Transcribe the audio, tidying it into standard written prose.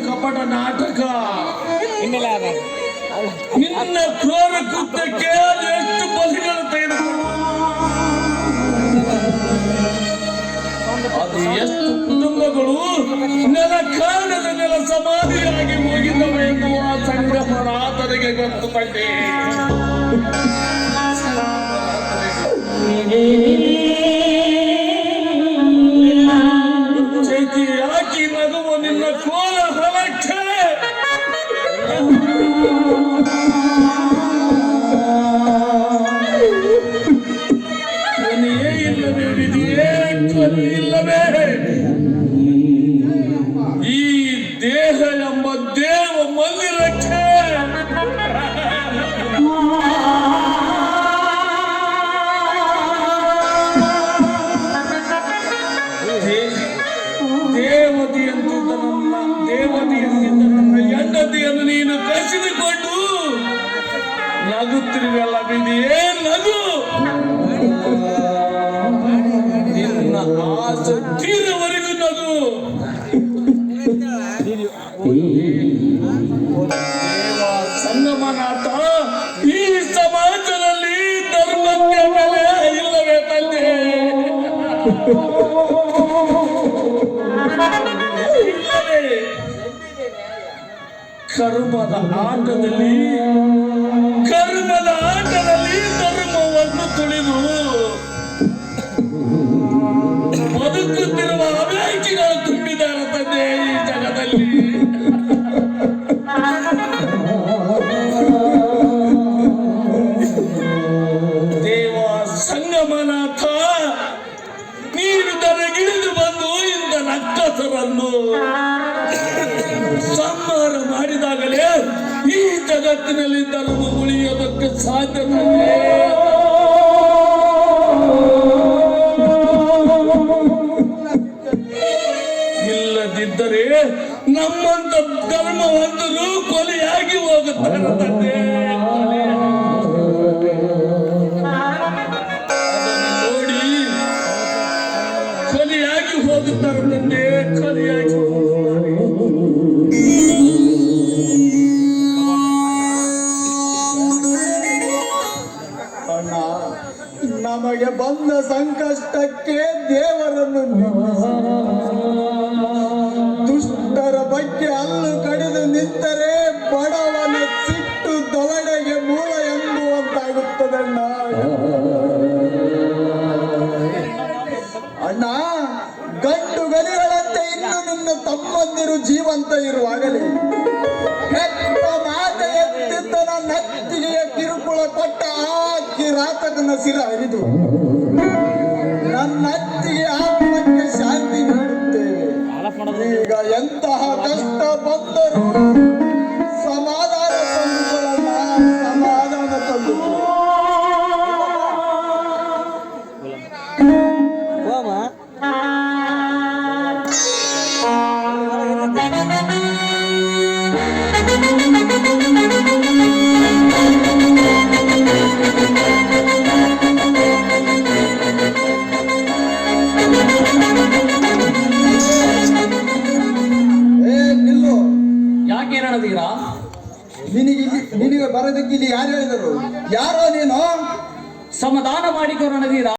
ಕಪಟ ನಾಟಕ ನಿನ್ನ ಕ್ರೂರ ಕೃತ್ಯಕ್ಕೆ ಎಷ್ಟು ಬಲಿಗಳು ತೆಗೆದುಕೊಂಡು ಅದು ಎಷ್ಟು ಕುಟುಂಬಗಳು ನೆಲ ಕಾಣದ ನೆಲ ಸಮಾಧಿಯಾಗಿ ಹೋಗಿದ್ದವು ಎನ್ನುವ ಸಂಗಮನಾಥನಿಗೆ ಗೊತ್ತು ತಂದೆ. ಚೈತಿ ಯಾಕಿ ನಗುವ ನಿನ್ನ ಕೋಲ ಹೊಲಕ್ಕೆ ಕೊನೆಯೇ ಇಲ್ಲವೇ ವಿಧಿಯೇ ಇಲ್ಲವೇ ಈ ದೇಹ ಎಂಬ ದೇವ ಮಂದಿರಕ್ಕೆ ದೇವತೆಯಂತಿದ್ದ ನನ್ನ ಹೆಂಡತಿಯನ್ನು ನೀನು ಕಸಿದುಕೊಂಡು ನಗುತ್ತಿರುವೆಲ್ಲ ವಿಧಿಯೇ ನಗು. ನಿನ್ನ ಆಸೆ ತೀರವರೆಗೂ ನಗು. ದೇವ ಸಂಗಮನಾಥ, ಈ ಸಮಾಜದಲ್ಲಿ ಧರ್ಮಕ್ಕೆ ಬೆಲೆ ಇಲ್ಲವೇ ತಂದೆ? ಕರ್ಮದ ಆಟದಲ್ಲಿ ಧರ್ಮವನ್ನು ತುಳಿದು ಬದುಕುತ್ತಿರುವ ಅವೇಕಿಗಳು ತುಂಬಿದ್ದಾರೆ ತಂದೆ ಈ ಜಗದಲ್ಲಿ. ದೇವ ಸಂಗಮನಾಥ, ನೀನು ನನಗಿಳಿದು ಬಂದು ಇಂದ ರಕ್ಕಸರನ್ನು ಸಂಹಾರ ಮಾಡಿದಾಗಲೇ ಈ ಜಗತ್ತಿನಲ್ಲಿ ಧರ್ಮ ಉಳಿಯೋದಕ್ಕೆ ಸಾಧ್ಯ. ಇಲ್ಲದಿದ್ದರೆ ನಮ್ಮಂತ ಧರ್ಮವಂತರು ಕೊಲೆಯಾಗಿ ಹೋಗುತ್ತಾರೆ ತಂದೆ. ನೋಡಿ, ಕೊಲೆಯಾಗಿ ಹೋಗುತ್ತಾರೆ ತಂದೆ, ಕೊಲೆಯಾಗಿ ಹೋಗುತ್ತಾರೆ. ನಮಗೆ ಬಂದ ಸಂಕಷ್ಟಕ್ಕೆ ದೇವರನ್ನು ದುಷ್ಟರ ಬಗ್ಗೆ ಹಲ್ಲು ಕಡಿದು ನಿಂತರೆ ಬಡವನ ಸಿಟ್ಟು ದವಡೆಗೆ ಮೂಲ ಎಂಬುವಂತಾಗುತ್ತದಣ್ಣ. ಅಣ್ಣ, ಗಂಡು ಗಲಿಗಳಂತೆ ಇನ್ನು ನಿನ್ನ ತಮ್ಮಂದಿರು ಜೀವಂತ ಇರುವಾಗಲೇ ಹೆತ್ತ ಮಾತೆ ಎತ್ತಿದ್ದನ ನತ್ತಿಗೆಯ ಕಿರುಕುಳ ಕೊಟ್ಟ ಆ ಕಿರಾತಕನ ಸಿರ ಹರಿದು ನನ್ನ ಅತ್ತಿಗೆ ಆತ್ಮಕ್ಕೆ ಶಾಂತಿ ನೀಡುತ್ತೇವೆ. ಈಗ ಎಂತಹ ಕಷ್ಟ ಬಂದರೂ ಸಮಾಧಾನ ತಂದುಕೊಳ್ಳೋಣ, ಸಮಾಧಾನ ತಂದುಕೊಳ್ಳ. ನಿನಗೆ ಬರೋದಕ್ಕೆ ಇಲ್ಲಿ ಯಾರು ಹೇಳಿದರು? ಯಾರೋ ನೀನು? ಸಮಾಧಾನ ಮಾಡಿಕೊ ರಣಧೀರ.